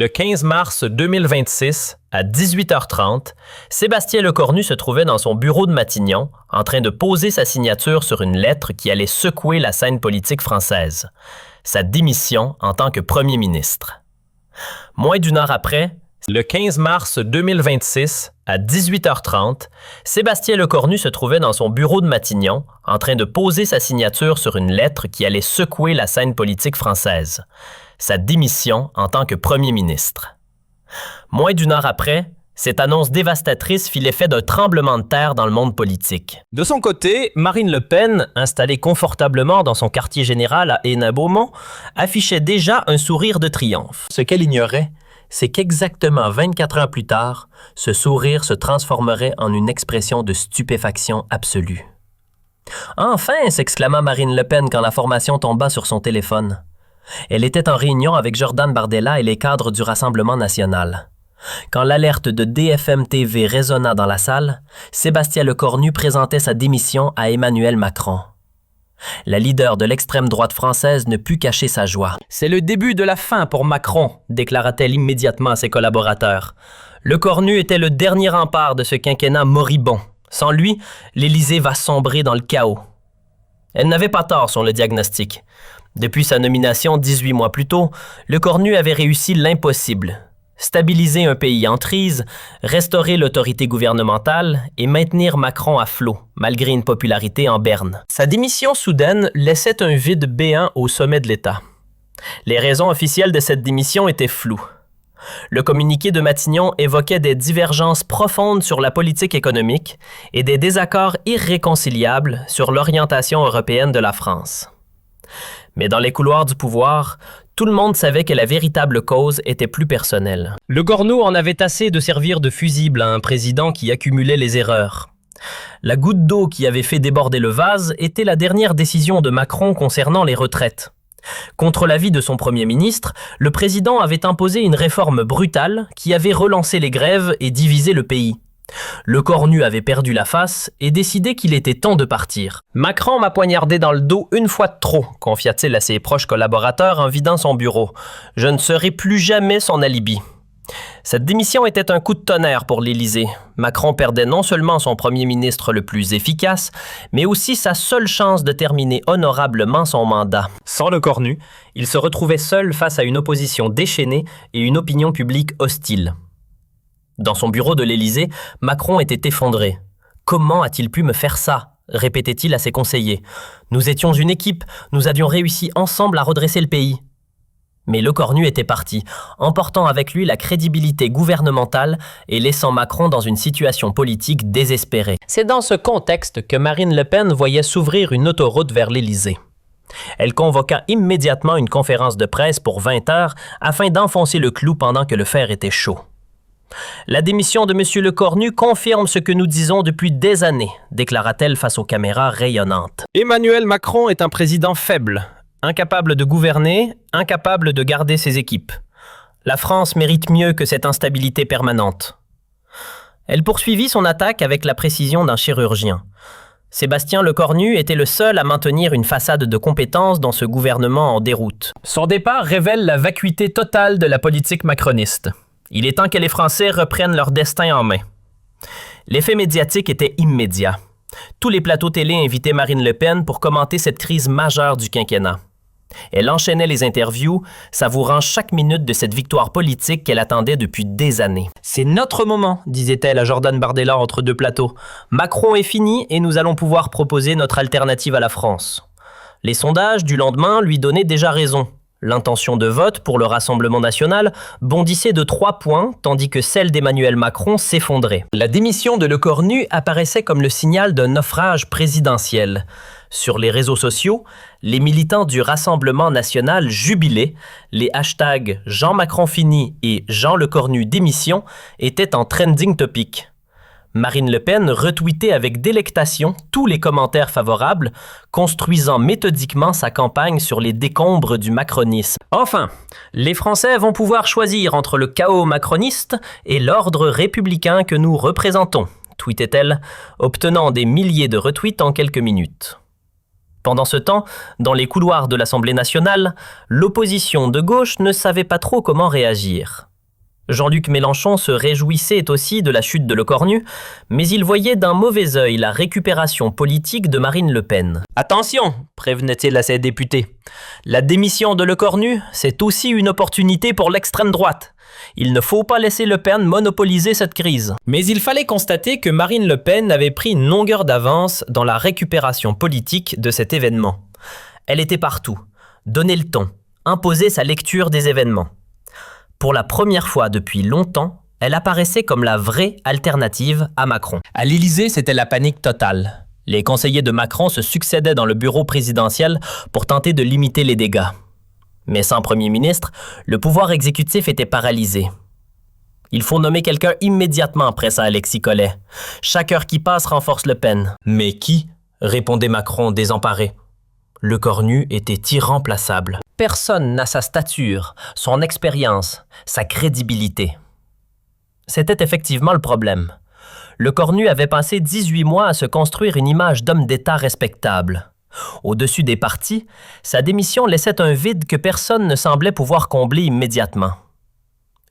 Le 15 mars 2026, à 18h30, Sébastien Lecornu se trouvait dans son bureau de Matignon, en train de poser sa signature sur une lettre qui allait secouer la scène politique française, sa démission en tant que premier ministre. Moins d'une heure après, le 15 mars 2026, à 18h30, Sébastien Lecornu se trouvait dans son bureau de Matignon, en train de poser sa signature sur une lettre qui allait secouer la scène politique française, sa démission en tant que premier ministre. Moins d'une heure après, cette annonce dévastatrice fit l'effet d'un tremblement de terre dans le monde politique. De son côté, Marine Le Pen, installée confortablement dans son quartier général à Hénin-Beaumont, affichait déjà un sourire de triomphe. Ce qu'elle ignorait, c'est qu'exactement 24 heures plus tard, ce sourire se transformerait en une expression de stupéfaction absolue. « Enfin !» s'exclama Marine Le Pen quand la formation tomba sur son téléphone. Elle était en réunion avec Jordan Bardella et les cadres du Rassemblement national. Quand l'alerte de DFM TV résonna dans la salle, Sébastien Lecornu présentait sa démission à Emmanuel Macron. La leader de l'extrême droite française ne put cacher sa joie. « C'est le début de la fin pour Macron », déclara-t-elle immédiatement à ses collaborateurs. Lecornu était le dernier rempart de ce quinquennat moribond. Sans lui, l'Élysée va sombrer dans le chaos. Elle n'avait pas tort sur le diagnostic. Depuis sa nomination 18 mois plus tôt, Lecornu avait réussi l'impossible. Stabiliser un pays en crise, restaurer l'autorité gouvernementale et maintenir Macron à flot, malgré une popularité en berne. Sa démission soudaine laissait un vide béant au sommet de l'État. Les raisons officielles de cette démission étaient floues. Le communiqué de Matignon évoquait des divergences profondes sur la politique économique et des désaccords irréconciliables sur l'orientation européenne de la France. Mais dans les couloirs du pouvoir, tout le monde savait que la véritable cause était plus personnelle. Lecornu en avait assez de servir de fusible à un président qui accumulait les erreurs. La goutte d'eau qui avait fait déborder le vase était la dernière décision de Macron concernant les retraites. Contre l'avis de son premier ministre, le président avait imposé une réforme brutale qui avait relancé les grèves et divisé le pays. Lecornu avait perdu la face et décidé qu'il était temps de partir. « Macron m'a poignardé dans le dos une fois de trop », confia-t-il à ses proches collaborateurs en vidant son bureau. « Je ne serai plus jamais son alibi. » Cette démission était un coup de tonnerre pour l'Élysée. Macron perdait non seulement son premier ministre le plus efficace, mais aussi sa seule chance de terminer honorablement son mandat. Sans Lecornu, il se retrouvait seul face à une opposition déchaînée et une opinion publique hostile. Dans son bureau de l'Élysée, Macron était effondré. « Comment a-t-il pu me faire ça ?» répétait-il à ses conseillers. « Nous étions une équipe, nous avions réussi ensemble à redresser le pays. » Mais Lecornu était parti, emportant avec lui la crédibilité gouvernementale et laissant Macron dans une situation politique désespérée. C'est dans ce contexte que Marine Le Pen voyait s'ouvrir une autoroute vers l'Élysée. Elle convoqua immédiatement une conférence de presse pour 20 heures afin d'enfoncer le clou pendant que le fer était chaud. La démission de M. Lecornu confirme ce que nous disons depuis des années, déclara-t-elle face aux caméras rayonnantes. Emmanuel Macron est un président faible, incapable de gouverner, incapable de garder ses équipes. La France mérite mieux que cette instabilité permanente. Elle poursuivit son attaque avec la précision d'un chirurgien. Sébastien Lecornu était le seul à maintenir une façade de compétence dans ce gouvernement en déroute. Son départ révèle la vacuité totale de la politique macroniste. Il est temps que les Français reprennent leur destin en main. L'effet médiatique était immédiat. Tous les plateaux télé invitaient Marine Le Pen pour commenter cette crise majeure du quinquennat. Elle enchaînait les interviews, savourant chaque minute de cette victoire politique qu'elle attendait depuis des années. « C'est notre moment », disait-elle à Jordan Bardella entre deux plateaux. « Macron est fini et nous allons pouvoir proposer notre alternative à la France. » Les sondages du lendemain lui donnaient déjà raison. L'intention de vote pour le Rassemblement national bondissait de 3 points, tandis que celle d'Emmanuel Macron s'effondrait. La démission de Lecornu apparaissait comme le signal d'un naufrage présidentiel. Sur les réseaux sociaux, les militants du Rassemblement national jubilaient, les hashtags Jean Macron fini et Jean Lecornu démission étaient en trending topic. Marine Le Pen retweetait avec délectation tous les commentaires favorables, construisant méthodiquement sa campagne sur les décombres du macronisme. Enfin, les Français vont pouvoir choisir entre le chaos macroniste et l'ordre républicain que nous représentons, tweetait-elle, obtenant des milliers de retweets en quelques minutes. Pendant ce temps, dans les couloirs de l'Assemblée nationale, l'opposition de gauche ne savait pas trop comment réagir. Jean-Luc Mélenchon se réjouissait aussi de la chute de Lecornu, mais il voyait d'un mauvais œil la récupération politique de Marine Le Pen. « Attention !» prévenait-il à ses députés. « La démission de Lecornu, c'est aussi une opportunité pour l'extrême droite. Il ne faut pas laisser Le Pen monopoliser cette crise. » Mais il fallait constater que Marine Le Pen avait pris une longueur d'avance dans la récupération politique de cet événement. Elle était partout, donnait le ton, imposait sa lecture des événements. Pour la première fois depuis longtemps, elle apparaissait comme la vraie alternative à Macron. À l'Élysée, c'était la panique totale. Les conseillers de Macron se succédaient dans le bureau présidentiel pour tenter de limiter les dégâts. Mais sans premier ministre, le pouvoir exécutif était paralysé. Il faut nommer quelqu'un immédiatement, pressa Alexis Collet. Chaque heure qui passe renforce Le Pen. Mais qui? Répondait Macron désemparé. Lecornu était irremplaçable. Personne n'a sa stature, son expérience, sa crédibilité. C'était effectivement le problème. Lecornu avait passé 18 mois à se construire une image d'homme d'État respectable. Au-dessus des partis, sa démission laissait un vide que personne ne semblait pouvoir combler immédiatement.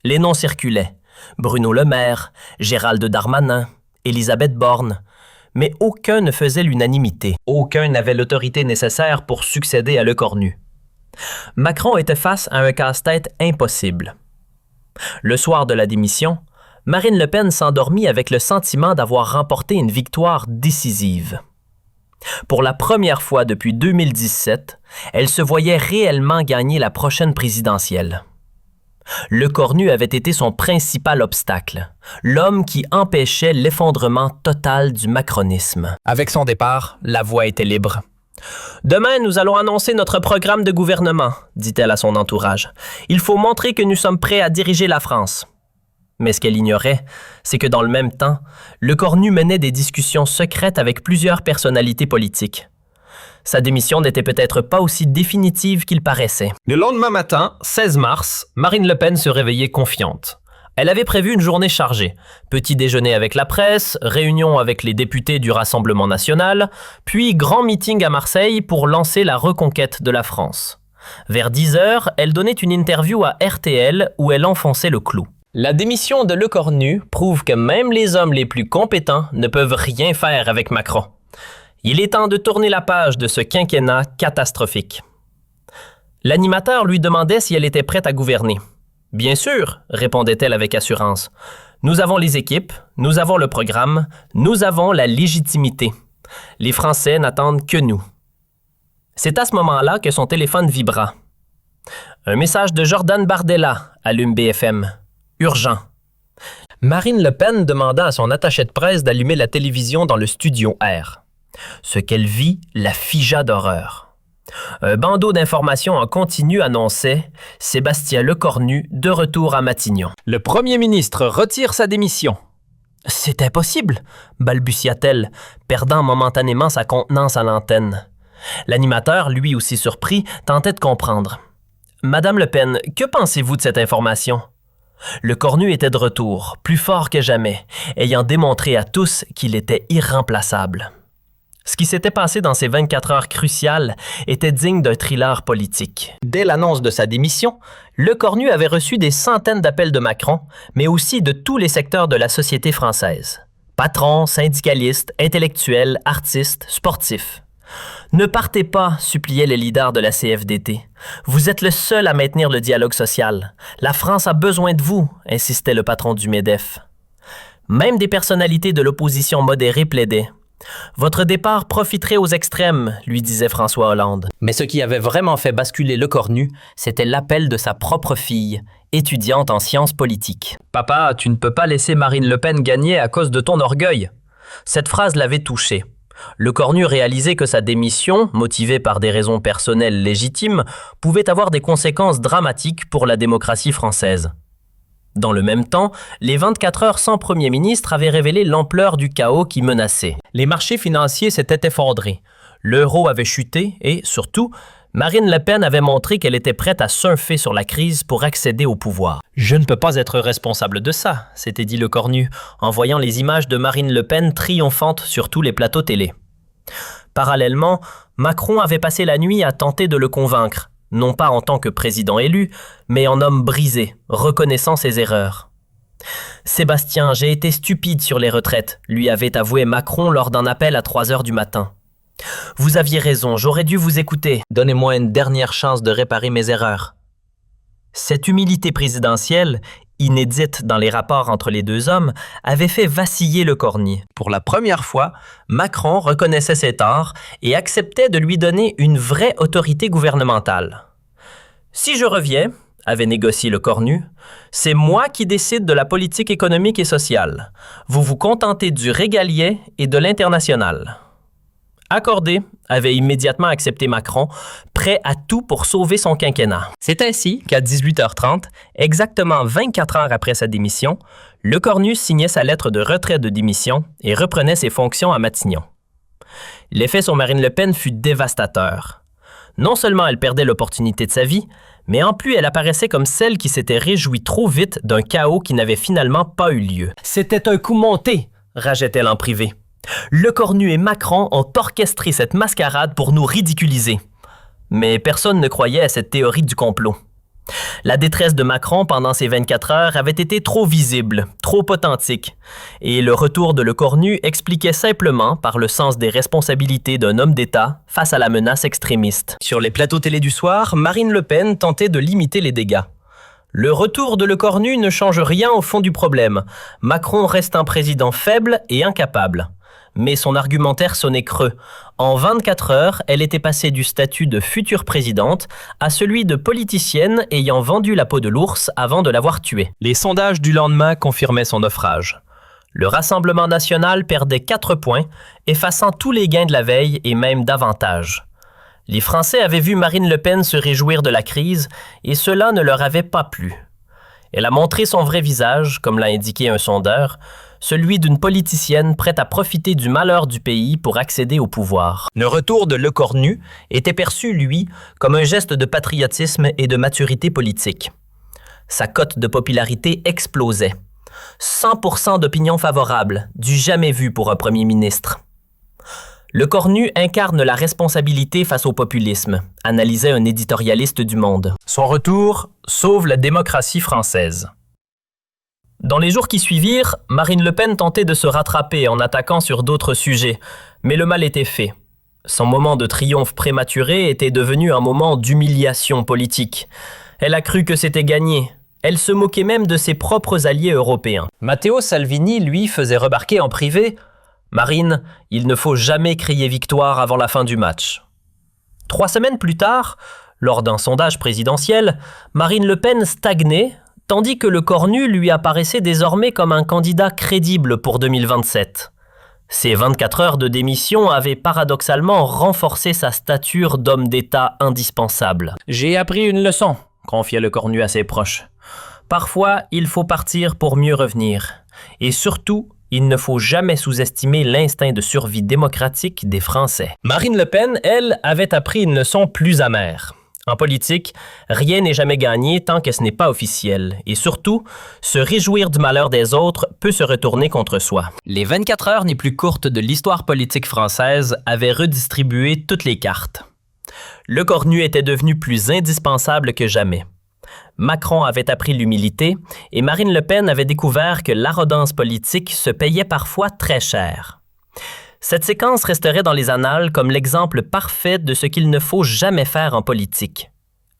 Les noms circulaient. Bruno Le Maire, Gérald Darmanin, Élisabeth Borne, mais aucun ne faisait l'unanimité. Aucun n'avait l'autorité nécessaire pour succéder à Lecornu. Macron était face à un casse-tête impossible. Le soir de la démission, Marine Le Pen s'endormit avec le sentiment d'avoir remporté une victoire décisive. Pour la première fois depuis 2017, elle se voyait réellement gagner la prochaine présidentielle. Lecornu avait été son principal obstacle, l'homme qui empêchait l'effondrement total du macronisme. Avec son départ, la voie était libre. « Demain, nous allons annoncer notre programme de gouvernement, » dit-elle à son entourage. « Il faut montrer que nous sommes prêts à diriger la France. » Mais ce qu'elle ignorait, c'est que dans le même temps, Lecornu menait des discussions secrètes avec plusieurs personnalités politiques. Sa démission n'était peut-être pas aussi définitive qu'il paraissait. Le lendemain matin, 16 mars, Marine Le Pen se réveillait confiante. Elle avait prévu une journée chargée. Petit déjeuner avec la presse, réunion avec les députés du Rassemblement national, puis grand meeting à Marseille pour lancer la reconquête de la France. Vers 10 heures, elle donnait une interview à RTL où elle enfonçait le clou. La démission de Lecornu prouve que même les hommes les plus compétents ne peuvent rien faire avec Macron. Il est temps de tourner la page de ce quinquennat catastrophique. L'animateur lui demandait si elle était prête à gouverner. « Bien sûr, » répondait-elle avec assurance. « Nous avons les équipes, nous avons le programme, nous avons la légitimité. Les Français n'attendent que nous. » C'est à ce moment-là que son téléphone vibra. Un message de Jordan Bardella allume BFM. Urgent. Marine Le Pen demanda à son attaché de presse d'allumer la télévision dans le studio R. Ce qu'elle vit la figea d'horreur. Un bandeau d'informations en continu annonçait « Sébastien Lecornu de retour à Matignon ». Le premier ministre retire sa démission. « C'est impossible !» balbutia-t-elle, perdant momentanément sa contenance à l'antenne. L'animateur, lui aussi surpris, tentait de comprendre. « Madame Le Pen, que pensez-vous de cette information ?» Lecornu était de retour, plus fort que jamais, ayant démontré à tous qu'il était irremplaçable. Ce qui s'était passé dans ces 24 heures cruciales était digne d'un thriller politique. Dès l'annonce de sa démission, Lecornu avait reçu des centaines d'appels de Macron, mais aussi de tous les secteurs de la société française. Patrons, syndicalistes, intellectuels, artistes, sportifs. « Ne partez pas, » suppliaient les leaders de la CFDT. « Vous êtes le seul à maintenir le dialogue social. La France a besoin de vous, » insistait le patron du MEDEF. Même des personnalités de l'opposition modérée plaidaient. « Votre départ profiterait aux extrêmes, » lui disait François Hollande. Mais ce qui avait vraiment fait basculer Lecornu, c'était l'appel de sa propre fille, étudiante en sciences politiques. « Papa, tu ne peux pas laisser Marine Le Pen gagner à cause de ton orgueil. » Cette phrase l'avait touché. Lecornu réalisait que sa démission, motivée par des raisons personnelles légitimes, pouvait avoir des conséquences dramatiques pour la démocratie française. Dans le même temps, les 24 heures sans premier ministre avaient révélé l'ampleur du chaos qui menaçait. Les marchés financiers s'étaient effondrés, l'euro avait chuté et, surtout, Marine Le Pen avait montré qu'elle était prête à surfer sur la crise pour accéder au pouvoir. « Je ne peux pas être responsable de ça », s'était dit Lecornu, en voyant les images de Marine Le Pen triomphantes sur tous les plateaux télé. Parallèlement, Macron avait passé la nuit à tenter de le convaincre, non pas en tant que président élu, mais en homme brisé, reconnaissant ses erreurs. Sébastien, j'ai été stupide sur les retraites, lui avait avoué Macron lors d'un appel à 3 heures du matin. Vous aviez raison, j'aurais dû vous écouter. Donnez-moi une dernière chance de réparer mes erreurs. Cette humilité présidentielle, inédite dans les rapports entre les deux hommes, avait fait vaciller Lecornu. Pour la première fois, Macron reconnaissait ses torts et acceptait de lui donner une vraie autorité gouvernementale. « Si je reviens, » avait négocié Lecornu, « c'est moi qui décide de la politique économique et sociale. Vous vous contentez du régalier et de l'international. » Accordé, avait immédiatement accepté Macron, prêt à tout pour sauver son quinquennat. C'est ainsi qu'à 18h30, exactement 24 heures après sa démission, Lecornu signait sa lettre de retrait de démission et reprenait ses fonctions à Matignon. L'effet sur Marine Le Pen fut dévastateur. Non seulement elle perdait l'opportunité de sa vie, mais en plus elle apparaissait comme celle qui s'était réjouie trop vite d'un chaos qui n'avait finalement pas eu lieu. « C'était un coup monté », rageait-elle en privé. Lecornu et Macron ont orchestré cette mascarade pour nous ridiculiser. Mais personne ne croyait à cette théorie du complot. La détresse de Macron pendant ces 24 heures avait été trop visible, trop authentique, et le retour de Lecornu expliquait simplement par le sens des responsabilités d'un homme d'État face à la menace extrémiste. Sur les plateaux télé du soir, Marine Le Pen tentait de limiter les dégâts. Le retour de Lecornu ne change rien au fond du problème. Macron reste un président faible et incapable. Mais son argumentaire sonnait creux. En 24 heures, elle était passée du statut de future présidente à celui de politicienne ayant vendu la peau de l'ours avant de l'avoir tué. Les sondages du lendemain confirmaient son naufrage. Le Rassemblement national perdait 4 points, effaçant tous les gains de la veille et même davantage. Les Français avaient vu Marine Le Pen se réjouir de la crise et cela ne leur avait pas plu. Elle a montré son vrai visage, comme l'a indiqué un sondeur, celui d'une politicienne prête à profiter du malheur du pays pour accéder au pouvoir. Le retour de Lecornu était perçu, lui, comme un geste de patriotisme et de maturité politique. Sa cote de popularité explosait. 100% d'opinion favorable, du jamais vu pour un premier ministre. Lecornu incarne la responsabilité face au populisme, analysait un éditorialiste du Monde. Son retour sauve la démocratie française. Dans les jours qui suivirent, Marine Le Pen tentait de se rattraper en attaquant sur d'autres sujets, mais le mal était fait. Son moment de triomphe prématuré était devenu un moment d'humiliation politique. Elle a cru que c'était gagné. Elle se moquait même de ses propres alliés européens. Matteo Salvini, lui, faisait remarquer en privé « Marine, il ne faut jamais crier victoire avant la fin du match. » 3 semaines plus tard, lors d'un sondage présidentiel, Marine Le Pen stagnait, tandis que Lecornu lui apparaissait désormais comme un candidat crédible pour 2027. Ces 24 heures de démission avaient paradoxalement renforcé sa stature d'homme d'État indispensable. « J'ai appris une leçon », confiait Lecornu à ses proches. « Parfois, il faut partir pour mieux revenir. Et surtout, il ne faut jamais sous-estimer l'instinct de survie démocratique des Français. » Marine Le Pen, elle, avait appris une leçon plus amère. En politique, rien n'est jamais gagné tant que ce n'est pas officiel. Et surtout, se réjouir du malheur des autres peut se retourner contre soi. Les 24 heures les plus courtes de l'histoire politique française avaient redistribué toutes les cartes. Lecornu était devenu plus indispensable que jamais. Macron avait appris l'humilité et Marine Le Pen avait découvert que l'arrogance politique se payait parfois très cher. Cette séquence resterait dans les annales comme l'exemple parfait de ce qu'il ne faut jamais faire en politique.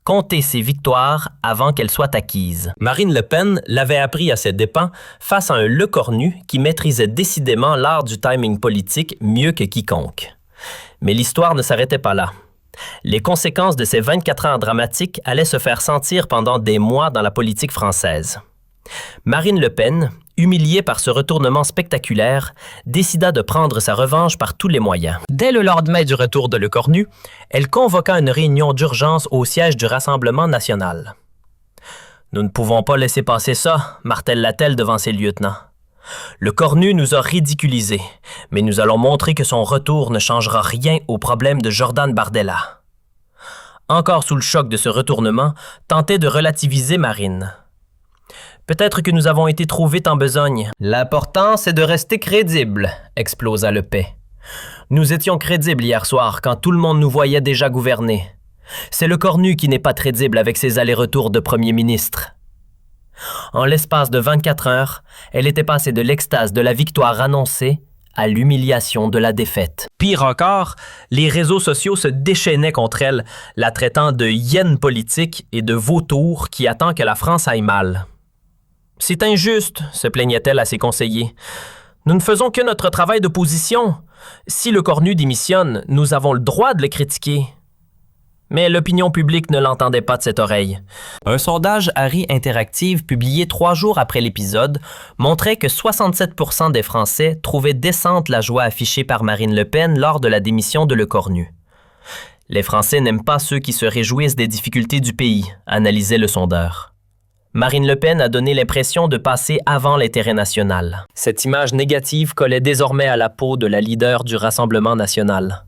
Compter ses victoires avant qu'elles soient acquises. Marine Le Pen l'avait appris à ses dépens face à un Lecornu qui maîtrisait décidément l'art du timing politique mieux que quiconque. Mais l'histoire ne s'arrêtait pas là. Les conséquences de ces 24 ans dramatiques allaient se faire sentir pendant des mois dans la politique française. Marine Le Pen, humiliée par ce retournement spectaculaire, décida de prendre sa revanche par tous les moyens. Dès le lendemain du retour de Lecornu, elle convoqua une réunion d'urgence au siège du Rassemblement national. « Nous ne pouvons pas laisser passer ça », martèle-t-elle devant ses lieutenants. « Lecornu nous a ridiculisés, mais nous allons montrer que son retour ne changera rien au problème de Jordan Bardella. » Encore sous le choc de ce retournement, tentait de relativiser Marine. « Peut-être que nous avons été trop vite en besogne. L'important, c'est de rester crédible, » explosa Le Pen. « Nous étions crédibles hier soir quand tout le monde nous voyait déjà gouverner. C'est Lecornu qui n'est pas crédible avec ses allers-retours de premier ministre. » En l'espace de 24 heures, elle était passée de l'extase de la victoire annoncée à l'humiliation de la défaite. Pire encore, les réseaux sociaux se déchaînaient contre elle, la traitant de hyène politique et de vautour qui attend que la France aille mal. « C'est injuste », se plaignait-elle à ses conseillers. « Nous ne faisons que notre travail d'opposition. Si le Cornu démissionne, nous avons le droit de le critiquer. » Mais l'opinion publique ne l'entendait pas de cette oreille. Un sondage Harry Interactive publié 3 jours après l'épisode montrait que 67% des Français trouvaient décente la joie affichée par Marine Le Pen lors de la démission de Le Cornu. Les Français n'aiment pas ceux qui se réjouissent des difficultés du pays, analysait le sondeur. Marine Le Pen a donné l'impression de passer avant l'intérêt national. Cette image négative collait désormais à la peau de la leader du Rassemblement national.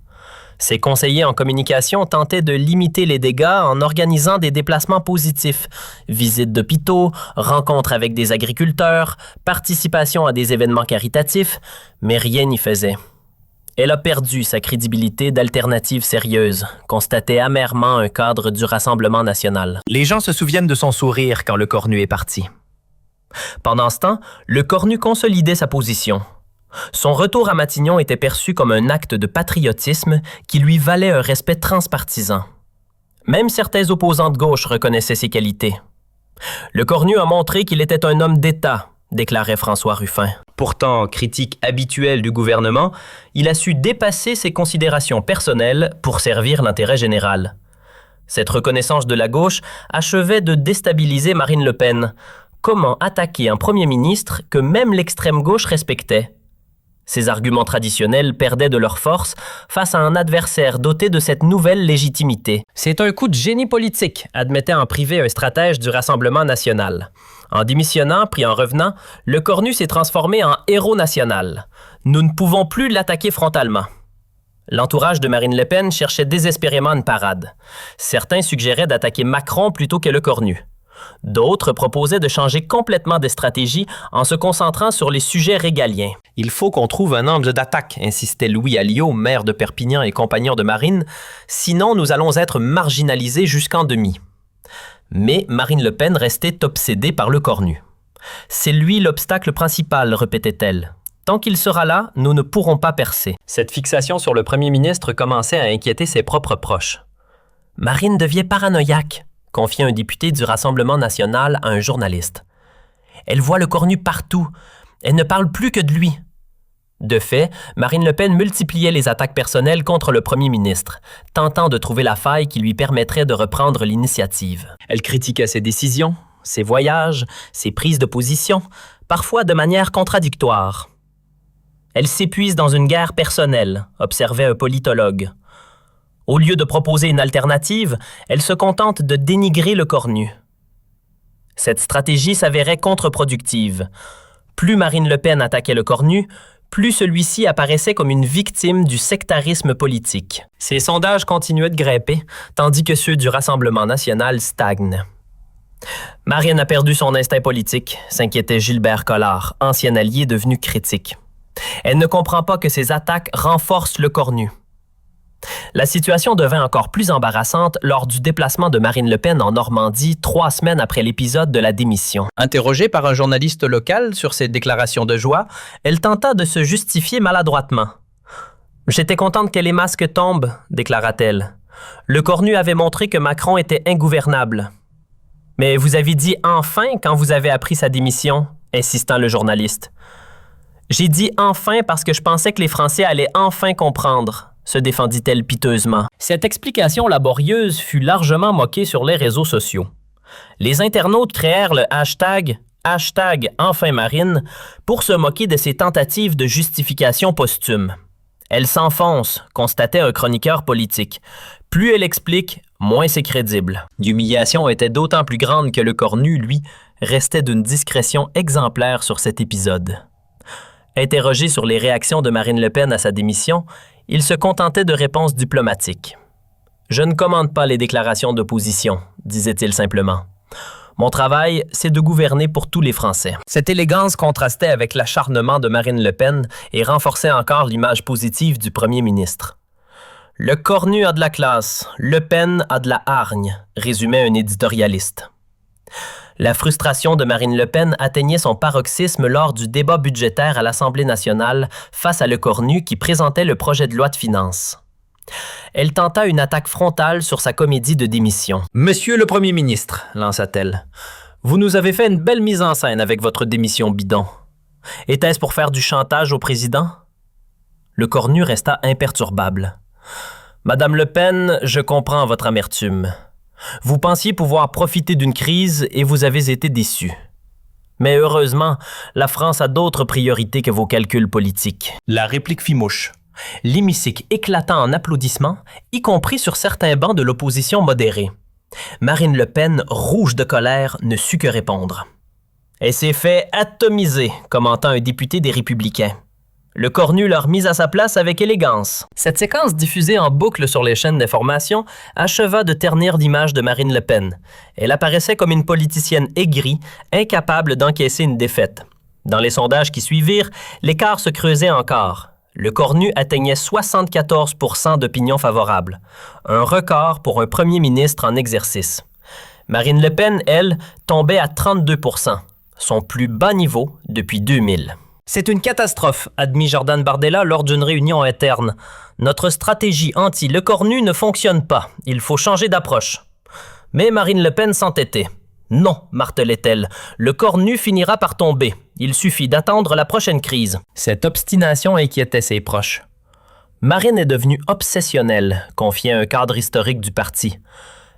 Ses conseillers en communication tentaient de limiter les dégâts en organisant des déplacements positifs, visites d'hôpitaux, rencontres avec des agriculteurs, participation à des événements caritatifs, mais rien n'y faisait. Elle a perdu sa crédibilité d'alternative sérieuse, constatait amèrement un cadre du Rassemblement national. Les gens se souviennent de son sourire quand Le Cornu est parti. Pendant ce temps, Le Cornu consolidait sa position. Son retour à Matignon était perçu comme un acte de patriotisme qui lui valait un respect transpartisan. Même certains opposants de gauche reconnaissaient ses qualités. Le Cornu a montré qu'il était un homme d'État, déclarait François Ruffin. Pourtant critique habituel du gouvernement, il a su dépasser ses considérations personnelles pour servir l'intérêt général. Cette reconnaissance de la gauche achevait de déstabiliser Marine Le Pen. Comment attaquer un premier ministre que même l'extrême gauche respectait? Ses arguments traditionnels perdaient de leur force face à un adversaire doté de cette nouvelle légitimité. C'est un coup de génie politique, admettait en privé un stratège du Rassemblement national. En démissionnant puis en revenant, Le Cornu s'est transformé en héros national. Nous ne pouvons plus l'attaquer frontalement. L'entourage de Marine Le Pen cherchait désespérément une parade. Certains suggéraient d'attaquer Macron plutôt que Le Cornu. D'autres proposaient de changer complètement de stratégie en se concentrant sur les sujets régaliens. « Il faut qu'on trouve un angle d'attaque », insistait Louis Alliot, maire de Perpignan et compagnon de Marine, « sinon nous allons être marginalisés jusqu'en demi. » Mais Marine Le Pen restait obsédée par Le Cornu. « C'est lui l'obstacle principal », répétait-elle. « Tant qu'il sera là, nous ne pourrons pas percer. » Cette fixation sur le premier ministre commençait à inquiéter ses propres proches. « Marine devient paranoïaque », confiait un député du Rassemblement national à un journaliste. Elle voit Le Cornu partout. Elle ne parle plus que de lui. De fait, Marine Le Pen multipliait les attaques personnelles contre le premier ministre, tentant de trouver la faille qui lui permettrait de reprendre l'initiative. Elle critiquait ses décisions, ses voyages, ses prises de position, parfois de manière contradictoire. Elle s'épuise dans une guerre personnelle, observait un politologue. Au lieu de proposer une alternative, elle se contente de dénigrer Le Cornu. Cette stratégie s'avérait contre-productive. Plus Marine Le Pen attaquait Le Cornu, plus celui-ci apparaissait comme une victime du sectarisme politique. Ses sondages continuaient de grimper, tandis que ceux du Rassemblement national stagnent. Marine a perdu son instinct politique, s'inquiétait Gilbert Collard, ancien allié devenu critique. Elle ne comprend pas que ces attaques renforcent Le Cornu. La situation devint encore plus embarrassante lors du déplacement de Marine Le Pen en Normandie 3 semaines après l'épisode de la démission. Interrogée par un journaliste local sur ses déclarations de joie, elle tenta de se justifier maladroitement. « J'étais contente que les masques tombent », déclara-t-elle. « Le Cornu avait montré que Macron était ingouvernable. »« Mais vous avez dit « enfin » quand vous avez appris sa démission », insistant le journaliste. « J'ai dit « enfin » parce que je pensais que les Français allaient enfin comprendre », se défendit-elle piteusement. Cette explication laborieuse fut largement moquée sur les réseaux sociaux. Les internautes créèrent le hashtag #EnfinMarine pour se moquer de ses tentatives de justification posthume. Elle s'enfonce, constatait un chroniqueur politique. Plus elle explique, moins c'est crédible. L'humiliation était d'autant plus grande que Le Cornu, lui, restait d'une discrétion exemplaire sur cet épisode. Interrogé sur les réactions de Marine Le Pen à sa démission, il se contentait de réponses diplomatiques. « Je ne commande pas les déclarations d'opposition », disait-il simplement. « Mon travail, c'est de gouverner pour tous les Français. » Cette élégance contrastait avec l'acharnement de Marine Le Pen et renforçait encore l'image positive du premier ministre. « Le Cornu a de la classe, Le Pen a de la hargne », résumait un éditorialiste. La frustration de Marine Le Pen atteignait son paroxysme lors du débat budgétaire à l'Assemblée nationale face à Lecornu qui présentait le projet de loi de finances. Elle tenta une attaque frontale sur sa comédie de démission. « Monsieur le Premier ministre, lança-t-elle, vous nous avez fait une belle mise en scène avec votre démission bidon. Était-ce pour faire du chantage au président? » Lecornu resta imperturbable. « Madame Le Pen, je comprends votre amertume. Vous pensiez pouvoir profiter d'une crise et vous avez été déçu. Mais heureusement, la France a d'autres priorités que vos calculs politiques. » La réplique fit mouche. L'hémicycle éclata en applaudissements, y compris sur certains bancs de l'opposition modérée. Marine Le Pen, rouge de colère, ne sut que répondre. Elle s'est fait atomiser, commenta un député des Républicains. Lecornu l'a remise à sa place avec élégance. Cette séquence diffusée en boucle sur les chaînes d'information acheva de ternir l'image de Marine Le Pen. Elle apparaissait comme une politicienne aigrie, incapable d'encaisser une défaite. Dans les sondages qui suivirent, l'écart se creusait encore. Lecornu atteignait 74 % d'opinion favorable, un record pour un premier ministre en exercice. Marine Le Pen, elle, tombait à 32 %, son plus bas niveau depuis 2000. C'est une catastrophe, admit Jordan Bardella lors d'une réunion interne. Notre stratégie anti-Lecornu ne fonctionne pas. Il faut changer d'approche. Mais Marine Le Pen s'entêtait. Non, martelait-elle, Lecornu finira par tomber. Il suffit d'attendre la prochaine crise. Cette obstination inquiétait ses proches. Marine est devenue obsessionnelle, confiait un cadre historique du parti.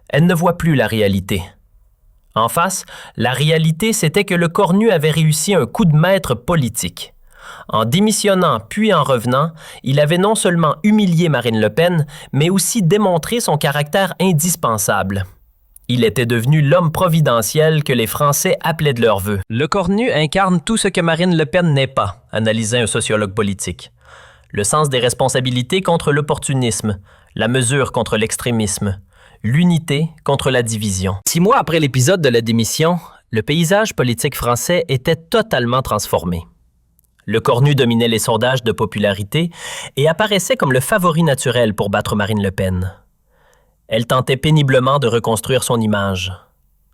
Elle ne voit plus la réalité. En face, la réalité, c'était que Lecornu avait réussi un coup de maître politique. En démissionnant puis en revenant, il avait non seulement humilié Marine Le Pen, mais aussi démontré son caractère indispensable. Il était devenu l'homme providentiel que les Français appelaient de leur vœu. Lecornu incarne tout ce que Marine Le Pen n'est pas, analysait un sociologue politique. Le sens des responsabilités contre l'opportunisme, la mesure contre l'extrémisme, l'unité contre la division. 6 mois après l'épisode de la démission, le paysage politique français était totalement transformé. Lecornu dominait les sondages de popularité et apparaissait comme le favori naturel pour battre Marine Le Pen. Elle tentait péniblement de reconstruire son image.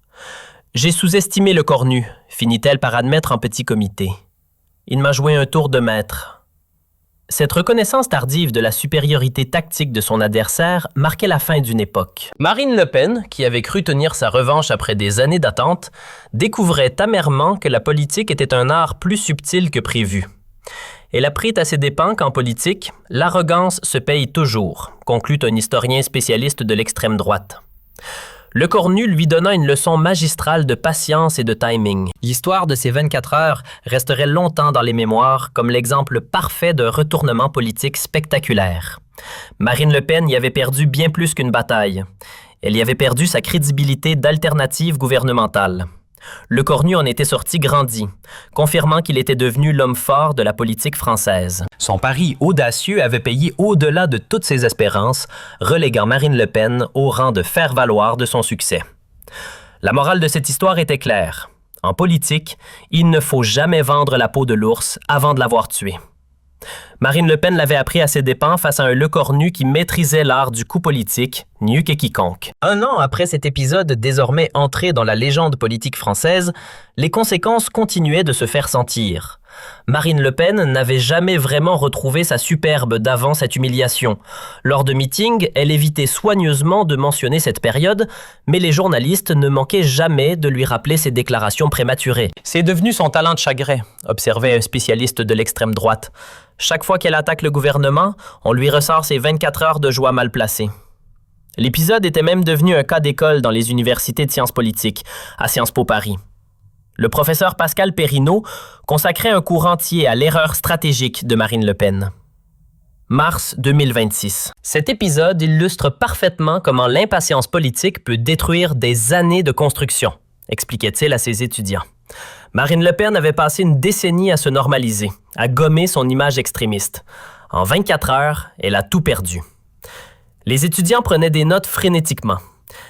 « J'ai sous-estimé Lecornu », finit-elle par admettre en petit comité. « Il m'a joué un tour de maître. » Cette reconnaissance tardive de la supériorité tactique de son adversaire marquait la fin d'une époque. Marine Le Pen, qui avait cru tenir sa revanche après des années d'attente, découvrait amèrement que la politique était un art plus subtil que prévu. Elle apprit à ses dépens qu'en politique, l'arrogance se paye toujours, conclut un historien spécialiste de l'extrême droite. Lecornu lui donna une leçon magistrale de patience et de timing. L'histoire de ces 24 heures resterait longtemps dans les mémoires comme l'exemple parfait d'un retournement politique spectaculaire. Marine Le Pen y avait perdu bien plus qu'une bataille. Elle y avait perdu sa crédibilité d'alternative gouvernementale. Lecornu en était sorti grandi, confirmant qu'il était devenu l'homme fort de la politique française. Son pari audacieux avait payé au-delà de toutes ses espérances, reléguant Marine Le Pen au rang de faire-valoir de son succès. La morale de cette histoire était claire. En politique, il ne faut jamais vendre la peau de l'ours avant de l'avoir tué. Marine Le Pen l'avait appris à ses dépens face à un Lecornu qui maîtrisait l'art du coup politique, mieux que quiconque. 1 an après cet épisode désormais entré dans la légende politique française, les conséquences continuaient de se faire sentir. Marine Le Pen n'avait jamais vraiment retrouvé sa superbe d'avant cette humiliation. Lors de meetings, elle évitait soigneusement de mentionner cette période, mais les journalistes ne manquaient jamais de lui rappeler ses déclarations prématurées. « C'est devenu son talent de chagrin », observait un spécialiste de l'extrême droite. Chaque fois qu'elle attaque le gouvernement, on lui ressort ses 24 heures de joie mal placées. L'épisode était même devenu un cas d'école dans les universités de sciences politiques, à Sciences Po Paris. Le professeur Pascal Perrineau consacrait un cours entier à l'erreur stratégique de Marine Le Pen. Mars 2026. Cet épisode illustre parfaitement comment l'impatience politique peut détruire des années de construction, expliquait-il à ses étudiants. Marine Le Pen avait passé une décennie à se normaliser, à gommer son image extrémiste. En 24 heures, elle a tout perdu. Les étudiants prenaient des notes frénétiquement.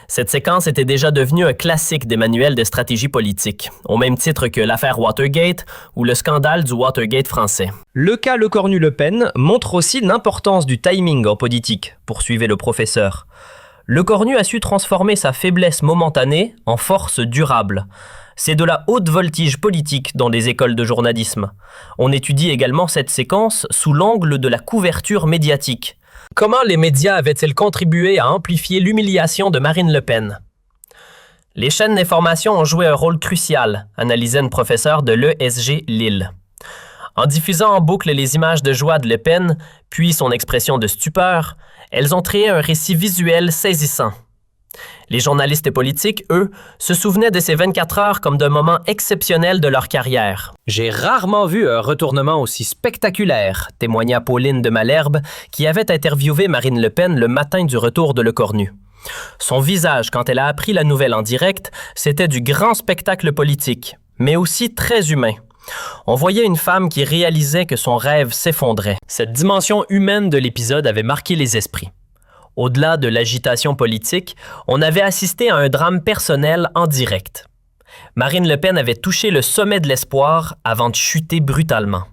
Cette séquence était déjà devenue un classique des manuels de stratégie politique, au même titre que l'affaire Watergate ou le scandale du Watergate français. Le cas Lecornu-Le Pen montre aussi l'importance du timing en politique, poursuivait le professeur. Lecornu a su transformer sa faiblesse momentanée en force durable. C'est de la haute voltige politique dans les écoles de journalisme. On étudie également cette séquence sous l'angle de la couverture médiatique. Comment les médias avaient-ils contribué à amplifier l'humiliation de Marine Le Pen? Les chaînes d'information ont joué un rôle crucial, analysait une professeure de l'ESG Lille. En diffusant en boucle les images de joie de Le Pen, puis son expression de stupeur, elles ont créé un récit visuel saisissant. Les journalistes politiques, eux, se souvenaient de ces 24 heures comme d'un moment exceptionnel de leur carrière. « J'ai rarement vu un retournement aussi spectaculaire », témoigna Pauline de Malherbe, qui avait interviewé Marine Le Pen le matin du retour de Lecornu. Son visage, quand elle a appris la nouvelle en direct, c'était du grand spectacle politique, mais aussi très humain. On voyait une femme qui réalisait que son rêve s'effondrait. Cette dimension humaine de l'épisode avait marqué les esprits. Au-delà de l'agitation politique, on avait assisté à un drame personnel en direct. Marine Le Pen avait touché le sommet de l'espoir avant de chuter brutalement.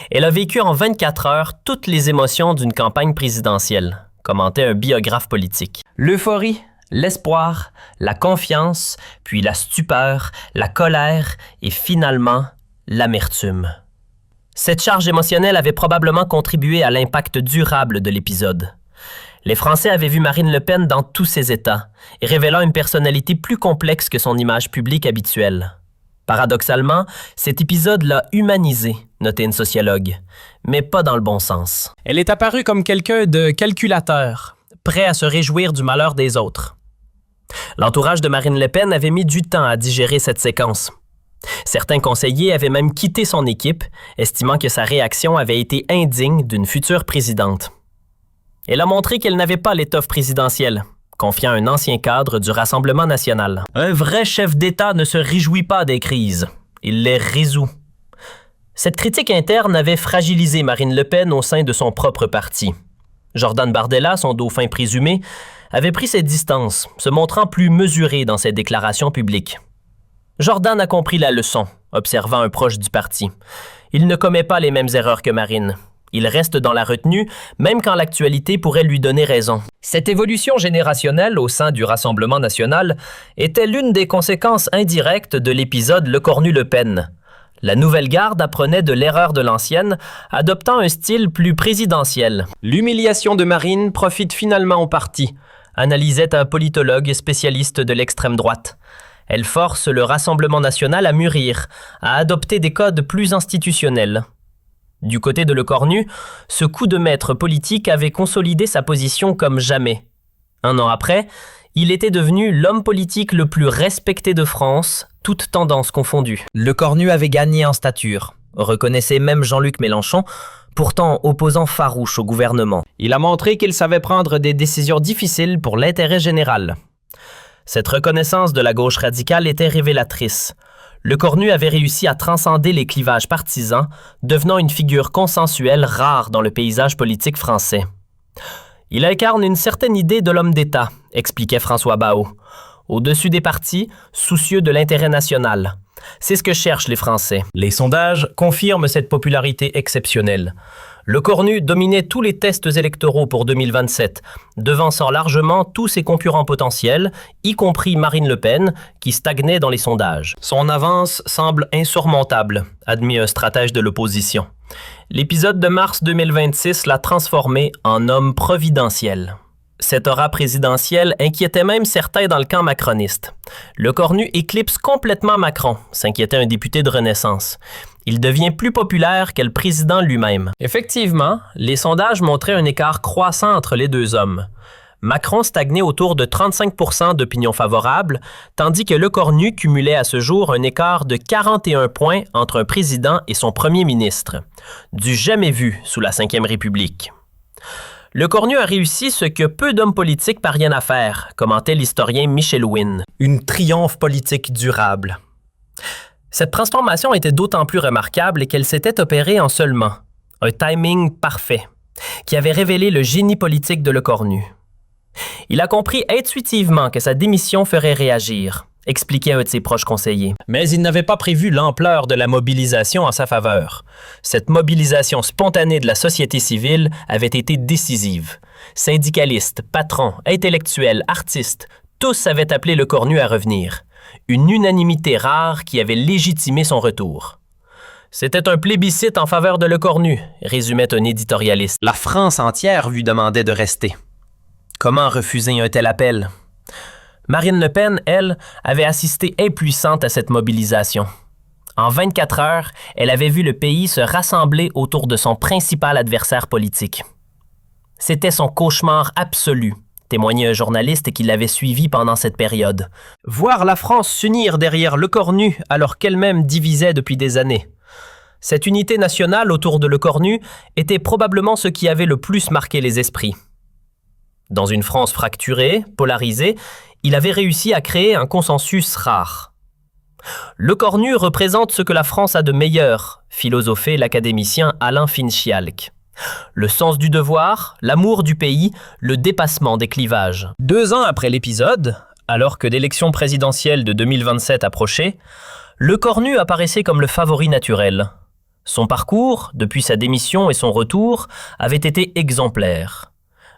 Elle a vécu en 24 heures toutes les émotions d'une campagne présidentielle, commentait un biographe politique. L'euphorie, l'espoir, la confiance, puis la stupeur, la colère et finalement l'amertume. Cette charge émotionnelle avait probablement contribué à l'impact durable de l'épisode. Les Français avaient vu Marine Le Pen dans tous ses états, et révélant une personnalité plus complexe que son image publique habituelle. Paradoxalement, cet épisode l'a humanisée, notait une sociologue, mais pas dans le bon sens. Elle est apparue comme quelqu'un de calculateur, prêt à se réjouir du malheur des autres. L'entourage de Marine Le Pen avait mis du temps à digérer cette séquence. Certains conseillers avaient même quitté son équipe, estimant que sa réaction avait été indigne d'une future présidente. Elle a montré qu'elle n'avait pas l'étoffe présidentielle, confiant un ancien cadre du Rassemblement national. Un vrai chef d'État ne se réjouit pas des crises, il les résout. Cette critique interne avait fragilisé Marine Le Pen au sein de son propre parti. Jordan Bardella, son dauphin présumé, avait pris ses distances, se montrant plus mesuré dans ses déclarations publiques. Jordan a compris la leçon, observant un proche du parti. Il ne commet pas les mêmes erreurs que Marine. Il reste dans la retenue, même quand l'actualité pourrait lui donner raison. Cette évolution générationnelle au sein du Rassemblement national était l'une des conséquences indirectes de l'épisode Lecornu-Le Pen. La nouvelle garde apprenait de l'erreur de l'ancienne, adoptant un style plus présidentiel. L'humiliation de Marine profite finalement au parti, analysait un politologue spécialiste de l'extrême droite. Elle force le Rassemblement national à mûrir, à adopter des codes plus institutionnels. Du côté de Lecornu, ce coup de maître politique avait consolidé sa position comme jamais. Un an après, il était devenu l'homme politique le plus respecté de France, toutes tendances confondues. Lecornu avait gagné en stature, reconnaissait même Jean-Luc Mélenchon, pourtant opposant farouche au gouvernement. Il a montré qu'il savait prendre des décisions difficiles pour l'intérêt général. Cette reconnaissance de la gauche radicale était révélatrice. Lecornu avait réussi à transcender les clivages partisans, devenant une figure consensuelle rare dans le paysage politique français. Il incarne une certaine idée de l'homme d'État, expliquait François Baot. Au-dessus des partis, soucieux de l'intérêt national. C'est ce que cherchent les Français. Les sondages confirment cette popularité exceptionnelle. Lecornu dominait tous les tests électoraux pour 2027, devançant largement tous ses concurrents potentiels, y compris Marine Le Pen, qui stagnait dans les sondages. Son avance semble insurmontable, admit un stratège de l'opposition. L'épisode de mars 2026 l'a transformé en homme providentiel. Cette aura présidentielle inquiétait même certains dans le camp macroniste. Lecornu éclipse complètement Macron, s'inquiétait un député de Renaissance. Il devient plus populaire que le président lui-même. Effectivement, les sondages montraient un écart croissant entre les deux hommes. Macron stagnait autour de 35% d'opinion favorable, tandis que Lecornu cumulait à ce jour un écart de 41 points entre un président et son premier ministre. Du jamais vu sous la Ve République. Lecornu a réussi ce que peu d'hommes politiques parviennent à faire, commentait l'historien Michel Wynne. Une triomphe politique durable. Cette transformation était d'autant plus remarquable qu'elle s'était opérée en seulement un timing parfait, qui avait révélé le génie politique de Lecornu. Il a compris intuitivement que sa démission ferait réagir, expliquait un de ses proches conseillers. Mais il n'avait pas prévu l'ampleur de la mobilisation en sa faveur. Cette mobilisation spontanée de la société civile avait été décisive. Syndicalistes, patrons, intellectuels, artistes, tous avaient appelé Lecornu à revenir. Une unanimité rare qui avait légitimé son retour. C'était un plébiscite en faveur de Lecornu, résumait un éditorialiste. La France entière lui demandait de rester. Comment refuser un tel appel? Marine Le Pen, elle, avait assisté impuissante à cette mobilisation. En 24 heures, elle avait vu le pays se rassembler autour de son principal adversaire politique. C'était son cauchemar absolu, témoignait un journaliste qui l'avait suivi pendant cette période. Voir la France s'unir derrière Lecornu alors qu'elle-même divisait depuis des années. Cette unité nationale autour de Lecornu était probablement ce qui avait le plus marqué les esprits. Dans une France fracturée, polarisée, il avait réussi à créer un consensus rare. Lecornu représente ce que la France a de meilleur, philosophait l'académicien Alain Finchialc. Le sens du devoir, l'amour du pays, le dépassement des clivages. 2 ans après l'épisode, alors que l'élection présidentielle de 2027 approchait, Lecornu apparaissait comme le favori naturel. Son parcours, depuis sa démission et son retour, avait été exemplaire.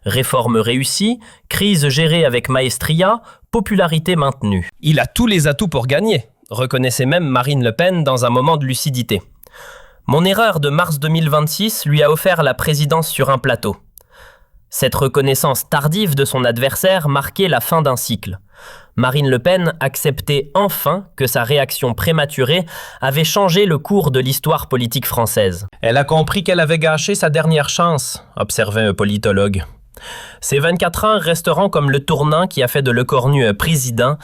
Réforme réussie, crise gérée avec maestria, popularité maintenue. Il a tous les atouts pour gagner, reconnaissait même Marine Le Pen dans un moment de lucidité. Mon erreur de mars 2026 lui a offert la présidence sur un plateau. Cette reconnaissance tardive de son adversaire marquait la fin d'un cycle. Marine Le Pen acceptait enfin que sa réaction prématurée avait changé le cours de l'histoire politique française. Elle a compris qu'elle avait gâché sa dernière chance, observait un politologue. Ces 24 ans resteront comme le tournant qui a fait de Lecornu un président